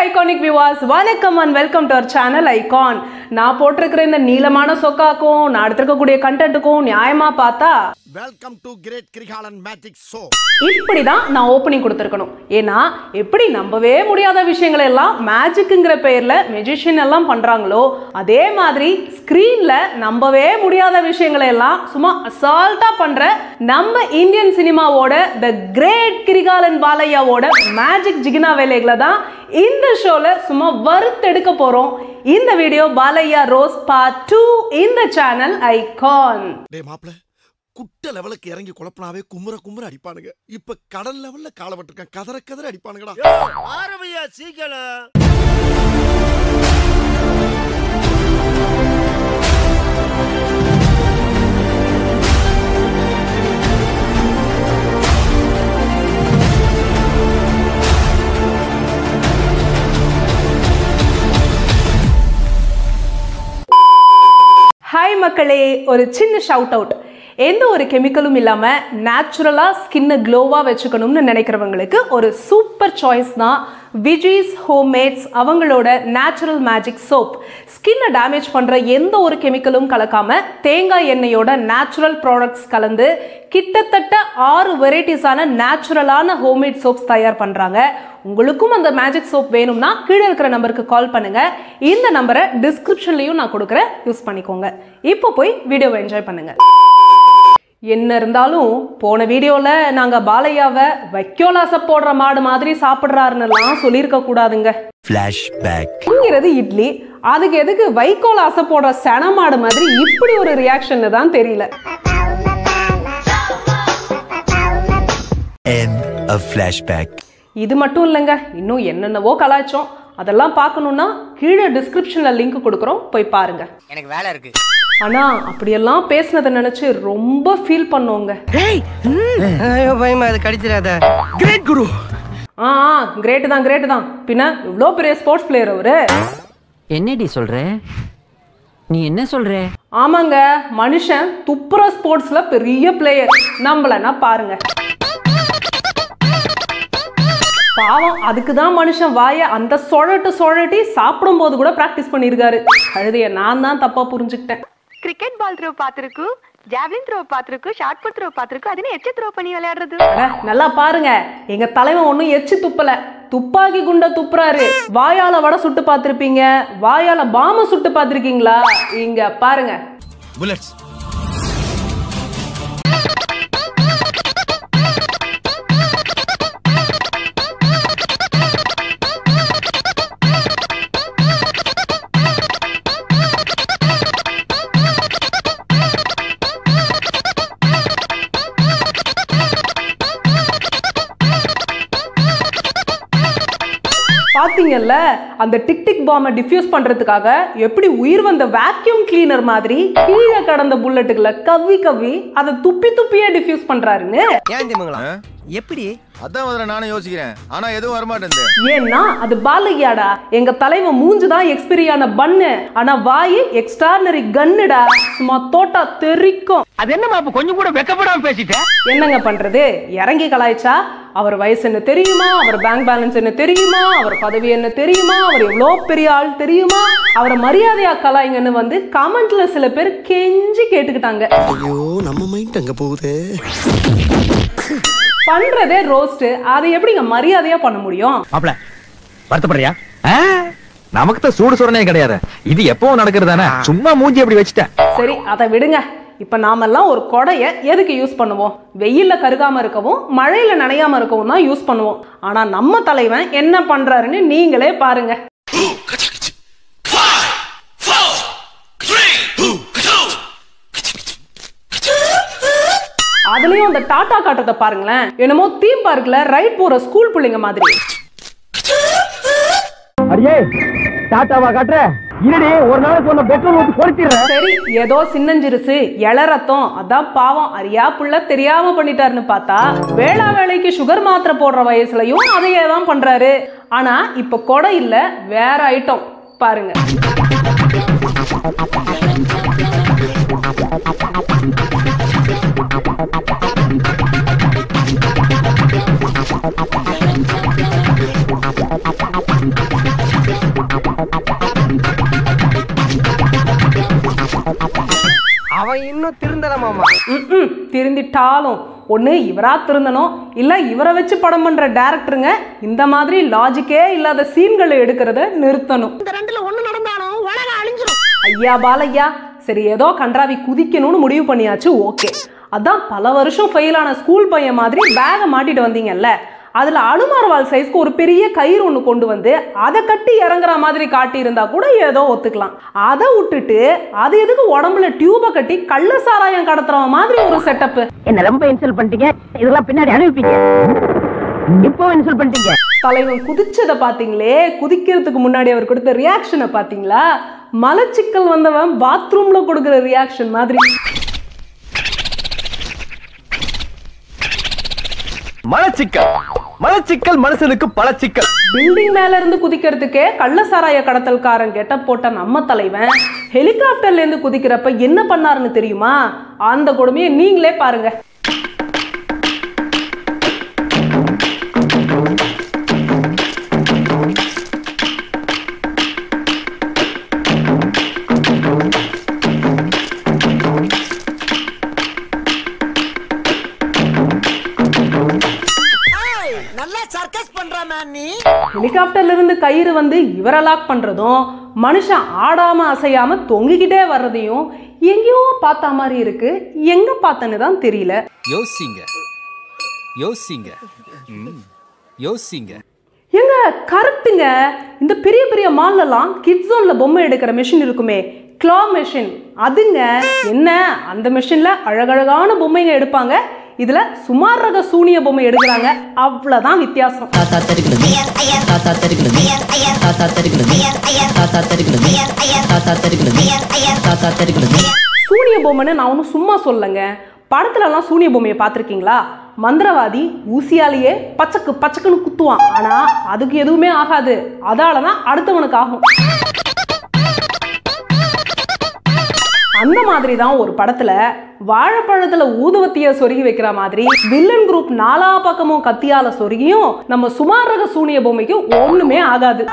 Iconic viewers, வணக்கம் and welcome to our channel Icon. நான் போட்டிருக்கிற இந்த நீலமான சொக்காக்கும் நான் எடுத்துக்கக்கூடிய கண்டென்ட்டுக்கும் நியாயமா பார்த்தா welcome to great Kirikalan magic show இப்படிதான் நான் ஓப்பனிங் கொடுத்துருக்கணும். ஏன்னா எப்படி நம்பவே முடியாத விஷயங்களை எல்லாம் மேஜிக்ங்கிற பெயர்ல மெஜிஷியன் எல்லாம் பண்றாங்களோ அதே மாதிரி ஸ்கிரீன்ல நம்பவே முடியாத விஷயங்களை எல்லாம் சும்மா அசால்ட்டா பண்ற நம்ம இந்தியன் சினிமாவோட த கிரேட் கிரிகாலன் பாலையாவோட மேஜிக் ஜிகினா வேலைகளை தான் இந்த ஷோல சும்மா வறுத்தெடுக்க போறோம். இந்த வீடியோ பாலையா ரோஸ் பார்ட் 2 இந்த சேனல் ஐகான். டேய் மாப்ள, குட்ட லெவலுக்கு இறங்கி குழப்பனாவே குமுற அடிப்பானுங்க. இப்ப கடல் லெவல்ல கால விட்டுருக்கான், கதற அடிப்பானுங்கடா. ஆரம்பியா சீக்கிரம். ஹாய் மக்களே, ஒரு சின்ன ஷவுட் அவுட். எந்த ஒரு கெமிக்கலும் இல்லாமல் நேச்சுரலாக ஸ்கின்னை க்ளோவாக வச்சுக்கணும்னு நினைக்கிறவங்களுக்கு ஒரு சூப்பர் சாய்ஸ் தான் விஜிஸ் ஹோம்மேட்ஸ் அவங்களோட நேச்சுரல் மேஜிக் சோப். ஸ்கின்னை டேமேஜ் பண்ணுற எந்த ஒரு கெமிக்கலும் கலக்காமல் தேங்காய் எண்ணெயோட நேச்சுரல் ப்ராடக்ட்ஸ் கலந்து கிட்டத்தட்ட 6 வெரைட்டிஸான நேச்சுரலான ஹோம்மேட் சோப்ஸ் தயார் பண்ணுறாங்க. உங்களுக்கும் அந்த மேஜிக் சோப் வேணும்னா கீழே இருக்கிற நம்பருக்கு கால் பண்ணுங்க. இந்த நம்பரை டிஸ்கிரிப்ஷன்லையும் நான் கொடுக்குறேன், யூஸ் பண்ணிக்கோங்க. இப்போ போய் வீடியோவை என்ஜாய் பண்ணுங்க. என்ன இருந்தாலும் போன வீடியோவில் நாங்கள் பாலையாவை வைக்கோலாசை போடுற மாடு மாதிரி சாப்பிட்றாருன்னுலாம் சொல்லியிருக்க கூடாதுங்க. ஃப்ளாஷ்பேக்ங்கிறது இட்லி, அதுக்கு எதுக்கு வைக்கோல் ஆசை போடுற சென மாடு மாதிரி இப்படி ஒரு ரியாக்ஷன் தான் தெரியல. இது மட்டும் இல்லைங்க, இன்னும் என்னென்னவோ கலாய்ச்சோம். அதெல்லாம் பார்க்கணும்னா கீழே டிஸ்கிரிப்ஷன்ல லிங்க் கொடுக்குறோம், போய் பாருங்க. எனக்கு வேலை இருக்கு. ஆனா அப்படியெல்லாம் பேசினதை நினைச்சு ரொம்ப ஃபீல் பண்ணோங்க. கிரேட் குரு. கிரேட் தான். பின்ன இவ்வளோ பெரிய ஸ்போர்ட்ஸ் பிளேயர் அவரு. என்னடி சொல்ற? நீ என்ன சொல்ற? ஆமாங்க, மனுஷன் துப்புர ஸ்போர்ட்ஸ்ல பெரிய பிளேயர். நம்மளன்னா பாருங்க. பாவம், அதுக்கு தான் மனுஷன் வாயை அந்த சொழட்டி சாப்பிடும் போது கூட பிராக்டிஸ் பண்ணிருக்காரு. கழுதைய நான் தான் தப்பா புரிஞ்சுக்கிட்டேன். கிரிக்கெட் பால் த்ரோ பாத்துருக்கு, ஜாவ்லின் த்ரோ பாத்துருக்கு, ஷார்ட் புட் த்ரோ பாத்துருக்கு, அதுன்னு எச்சு த்ரோ பண்ணி விளையாடுறது. நல்லா பாருங்க, எங்க தலைவன் ஒன்னும் எச்சு துப்பல, துப்பாக்கி குண்ட துப்புறாரு. வாயால வடை சுட்டு பாத்திருப்பீங்க, வாயால பாம்பு சுட்டு பாத்திருக்கீங்களா? இங்க பாருங்க. புல்லட்ஸ். பாத்தீங்கல்ல, அந்த டிக் டிக் பாம்பை டிஃப்யூஸ் பண்றதுக்காக எப்படி உயிர் வந்த வேக்யூம் கிளீனர் மாதிரி கீழே கடந்த புல்லட்டுகளை கவ்வி அதை துப்பியே டிஃப்யூஸ் பண்றாருன்னு. எப்படி? அதான் முதல்ல நானும் யோசிக்கிறேன், ஆனா எதுவும் வர மாட்டேங்குது. ஏன்னா அது பாலையாடா. எங்க தலைவன் மூஞ்சுதான் எக்ஸ்பீரியான பன்னு, ஆனா வாயு எக்ஸ்ட்ரானரி கன்னுடா. சும்மா தோட்டா தெரிக்கும். அது என்னமா அப்ப கொஞ்சம் கூட வெக்கப்படாம பேசிட்டேன்? என்னங்க பண்றது, இறங்கி கலாய்ச்சா அவர் வயசு என்ன தெரியுமா, அவர் பேங்க் பேலன்ஸ் என்ன தெரியுமா, அவர் பதவி என்ன தெரியுமா, அவர் எவ்வளோ பெரிய ஆள் தெரியுமா, அவரை மரியாதையா கலாய்ங்கன்னு வந்து கமெண்ட்ல சில பேர் கெஞ்சி கேட்டுக்கிட்டாங்க. ஐயோ, நம்ம மைண்ட் அங்க போகுது. பண்றதே ரோஸ்ட், அதை எப்படிங்க மரியாதையா பண்ண முடியும்? மாப்ள, வருத்தப்படுறியா? நமக்கு தான் சூடு சுரணே கிடையாது, இது எப்பவும் நடக்கிறதானே, சும்மா மூஞ்சி அப்படி வச்சுட்டேன். சரி, அதை விடுங்க. இப்ப நாமெல்லாம் ஒரு கொடைய எதுக்கு யூஸ் பண்ணுவோம்? வெயில்ல கருகாம இருக்கவும் மழையில நனையாம இருக்கவும் தான் யூஸ் பண்ணுவோம். ஆனா நம்ம தலைவன் என்ன பண்றாருன்னு நீங்களே பாருங்க. அதுலயும் அந்த டாடா காட்டத்தை பாருங்களேன், என்னமோ தீம் பார்க்ல ரைட் போற ஸ்கூல் பிள்ளைங்க மாதிரி. அடியே, டாடாவா காட்ற? இருடி, ஒரு நாளைக்கு ஒண்ணு பெட்ரோல் ஊத்தி பொறுத்திடுறேன். சரி, ஏதோ சின்னஞ்சிருசு இளரத்தம், அதான் பாவம் அறியா புள்ள தெரியாம பண்ணிட்டாருன்னு பார்த்தா வேளைக்கு சுகர் மாத்திரை போடுற வயசுலயும் அதையே தான் பண்றாரு. ஆனா இப்ப கொடை இல்ல, வேற ஐட்டம் பாருங்க. திருந்தலாமாமா? திருந்திட்டாலும் ஒண்ணு இவரா திருந்தணும், இல்ல இவரை வச்சு படம் பண்ற டைரக்டருங்க இந்த மாதிரி லாஜிக்கே இல்லாத சீன்களை எடுக்கிறத நிறுத்தணும். இந்த ரெண்டுல ஒண்ணு நடந்தாலும் உலகம் அழிஞ்சிரும். ஐயா பாலையா, சரி ஏதோ கன்றாவி குதிக்கணும்னு முடிவு பண்ணியாச்சு, ஓகே. அதான் பல வருஷம் ஃபெயில் ஆன ஸ்கூல் பையன் மாதிரி பேகை மாட்டிட்டு வந்தீங்கல்ல, அதுல அனுமார்வால் சைஸ்க்கு ஒரு பெரிய கயிறு ஒண்ணு கொண்டு வந்து அதை கட்டி இறங்குற மாதிரி காட்டி இருந்தா கூட ஏதோ ஒத்துக்கலாம். அதை விட்டுட்டு அது எதுக்கு உடம்புல டியூபை கட்டி கள்ள சாராயம் கடத்துற மாதிரி ஒரு செட்டப்? என்ன ரொம்ப இன்சல்ட் பண்ணிட்டீங்க, இதெல்லாம் பின்னாடி அனுப்பிப்பீங்க. இப்போ இன்சல்ட் பண்ணிட்டீங்க. தலைவன் குதிச்சதை பாத்தீங்களே, குதிக்கிறதுக்கு முன்னாடி அவர் கொடுத்த ரியாக்ஷனை பாத்தீங்களா? மலச்சிக்கல் வந்தவன் பாத்ரூம்ல கொடுக்குற ரியாக்ஷன் மாதிரி. மலச்சிக்கல் மனுஷனுக்கு பலச்சிக்கல். பில்டிங் மேல இருந்து குதிக்கிறதுக்கே கள்ள சாராய கடத்தல்காரன் கெட்ட போட்ட நம்ம தலைவன் ஹெலிகாப்டர்ல இருந்து குதிக்கிறப்ப என்ன பண்ணாருன்னு தெரியுமா? அந்த கொடுமையை நீங்களே பாருங்க. ஹெலிகாப்டர்ல இருந்து கயிறு வந்து இவரை லாக் பண்றதும், மனுஷன் ஆடாம அசையாம தொங்கிக்கிட்டே வர்றதையும் எங்கேயோ பார்த்த மாதிரி இருக்கு. எங்க பார்த்தன்னு தான் தெரியல. யோசிங்க யோசிங்க யோசிங்க. எங்க கரெக்டுங்க. இந்த பெரிய பெரிய மால்லலாம் கிட்ஸ் ஜோன்ல பொம்மை எடுக்கிற மெஷின் இருக்குமே, கிளா மெஷின், அதுங்க. என்ன அந்த மெஷின்ல அழகழகான பொம்மைங்க எடுப்பாங்க, இதுல சுமார் ரக சூனிய பொம்மை எடுக்கிறாங்க, அவ்வளவுதான் வித்தியாசம். சூனிய பொம்மைன்னு நான் ஒன்னும் சும்மா சொல்லங்க. படத்துல எல்லாம் சூனிய பொம்மையை பார்த்திருக்கீங்களா? மந்திரவாதி ஊசியாலேயே பச்சக்கு பச்சக்குன்னு குத்துவான், ஆனா அதுக்கு எதுவுமே ஆகாது, அதாலதான் அடுத்தவனுக்கு ஆகும். அந்த மாதிரி தான் ஒரு படத்துல வாழைப்பழத்துல ஊதுவத்திய சொருகி வைக்கிற மாதிரி வில்லன் குரூப் நாலா பக்கமும் கத்தியால சொருகியும் நம்ம சுமார் ரக சூனிய பொம்மைக்கு ஒண்ணுமே ஆகாது.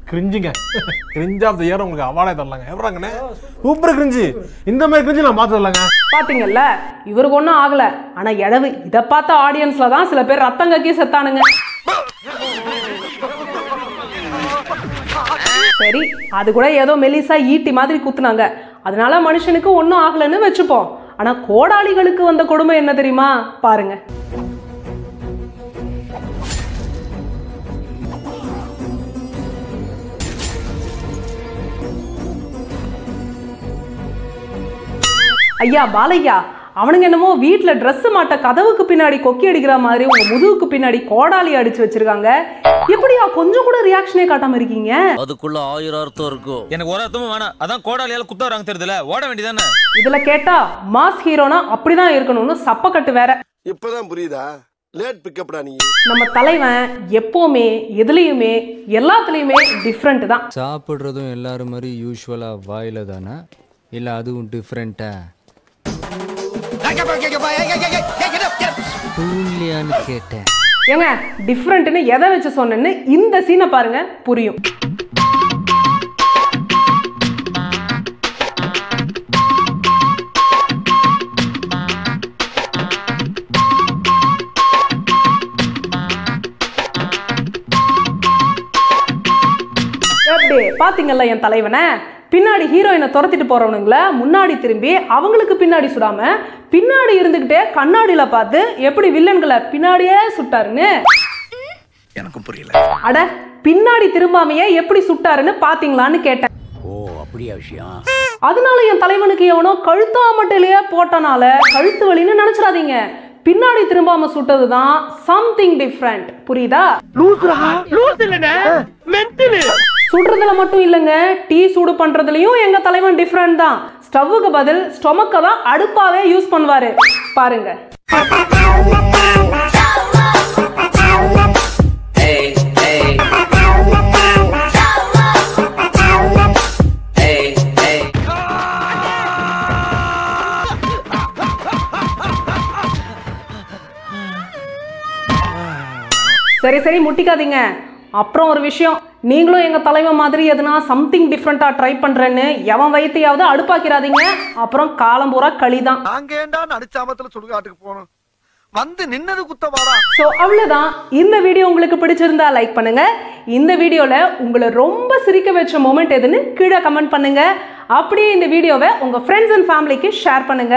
கிரிஞ்சுங்க, கிரிஞ்ச் ஆஃப் தி இயர் உங்களுக்கு அவார்டே தரலாங்க. எவராங்கண்ணே சூப்பர் கிரிஞ்சு, இந்த மாதிரி கிரிஞ்சு நான் பார்த்து தரலாங்க. பாத்தீங்கல்ல, இவருக்கு ஒன்றும் ஆகல, ஆனா எடவு இதை பார்த்த ஆடியன்ஸ்ல தான் சில பேர் ரத்தம் கக்கி செத்தானுங்க. சரி, அது கூட ஏதோ மெலிசா ஈட்டி மாதிரி குத்துனாங்க, அதனால மனுஷனுக்கு ஒன்றும் ஆகலன்னு வச்சுப்போம். ஆனா கோடாளிகளுக்கு வந்த கொடுமை என்ன தெரியுமா? பாருங்க. ஐயா பாலையா, அவனுங்க என்னமோ வீட்டுல ட்ரெஸ் மாட்ட கதவுக்கு பின்னாடி கொக்கி அடிக்கிற மாதிரி உங்க முதுகுக்கு பின்னாடி கோடாலி அடிச்சு வச்சிருக்காங்க. எப்படியா கொஞ்சம் கூட ரியாக்ஷனே காட்டாம இருக்கீங்க? அதுக்குள்ள 1000 அர்த்தம் இருக்கும். எனக்கு ஒரு அர்த்தமும் வேணாம், அதான் கோடாலியால குத்த வராங்க தெரியுதுல, ஓட வேண்டியதானே. இதுல கேட்டா மாஸ் ஹீரோனா அப்படிதான் இருக்கணும்னு சப்பக்கட்டு வேற. இப்பதான் புரியுதா? லேட் பிக்கப்டா நீ. நம்ம தலைவன் எப்பவுமே எதுலயுமே எல்லாத்துலயுமே டிஃபரெண்ட் தான். சாப்பிடுறதும் எல்லாரும் மாதிரி யூசுவலா வாயில தானா, இல்ல அதுவும் டிஃபரெண்டா கேட்டேன். ஏங்க டிஃபரெண்ட்னு எதை வச்சு சொன்னேன்னு இந்த சீனை பாருங்க, புரியும். எப்படி பாத்தீங்கல்ல என் தலைவனை? பின்னாடி ஹீரோயினை துரத்திட்டு போறவனுங்கள முன்னாடி திரும்பி அவங்களுக்கு பின்னாடி சுடாம பின்னாடி இருந்துகிட்டே கண்ணாடியில பார்த்து எப்படி வில்லன்களை பின்னாடியே சுட்டாருன்னு எனக்கும் புரியல. அட, பின்னாடி திரும்பாமையே எப்படி சுட்டாருன்னு பாத்தீங்களான்னு கேட்டேன். ஓ அப்படியா விஷயம்? அதனால என் தலைவனுக்கு எவனோ கழுத்தாமட்டிலேயே போட்டனால கழுத்து வலின்னு நினைச்சிடாதீங்க. பின்னாடி திரும்பாம சுட்டதுதான் சம்திங் டிஃபரெண்ட், புரியுதா? சுடுறதுல மட்டும் இல்லங்க, டீ சூடு பண்றதுலயும் எங்க தலைவன் டிஃபரெண்ட் தான். ஸ்டவ்வுக்கு பதில் ஸ்டொமக்க தான் அடுப்பாவே யூஸ் பண்ணுவாரு, பாருங்க. சரி சரி முட்டிக்காதீங்க. அப்புறம் ஒரு விஷயம், நீங்களும் எங்க தலைவன் மாதிரி எதுனா சம்திங் டிஃப்ரெண்டா ட்ரை பண்றேன்னு எவன் வயித்தையாவது அடுப்பாக்கிறாதீங்க. அப்புறம் காலம் பூரா களிதான். நாங்க ஏண்டா நடிச்சாமத்துல சுடுகாட்டுக்கு போனோம், வந்து நின்னது குத்தவாடா. ஸோ அவ்வளோதான். இந்த வீடியோ உங்களுக்கு பிடிச்சிருந்தா லைக் பண்ணுங்க. இந்த வீடியோல உங்களை ரொம்ப சிரிக்க வச்ச மொமெண்ட் எதுன்னு கீழே கமெண்ட் பண்ணுங்க. அப்படியே இந்த வீடியோவை உங்க ஃப்ரெண்ட்ஸ் அண்ட் ஃபேமிலிக்கு ஷேர் பண்ணுங்க.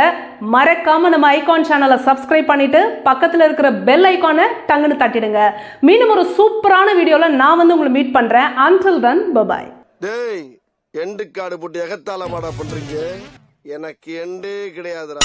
மறக்காம நம்ம ஐகான் சேனலை சப்ஸ்கிரைப் பண்ணிட்டு பக்கத்துல இருக்கிற பெல் ஐகானை டங்குன்னு தட்டிடுங்க. மீண்டும் ஒரு சூப்பரான வீடியோல நான் வந்து உங்களை மீட் பண்றேன். until then bye bye. டேய் எண்டு காடு போட்டு எகத்தால மாடா பண்றீங்க, எனக்கு எண்டே கிடையாதுடா.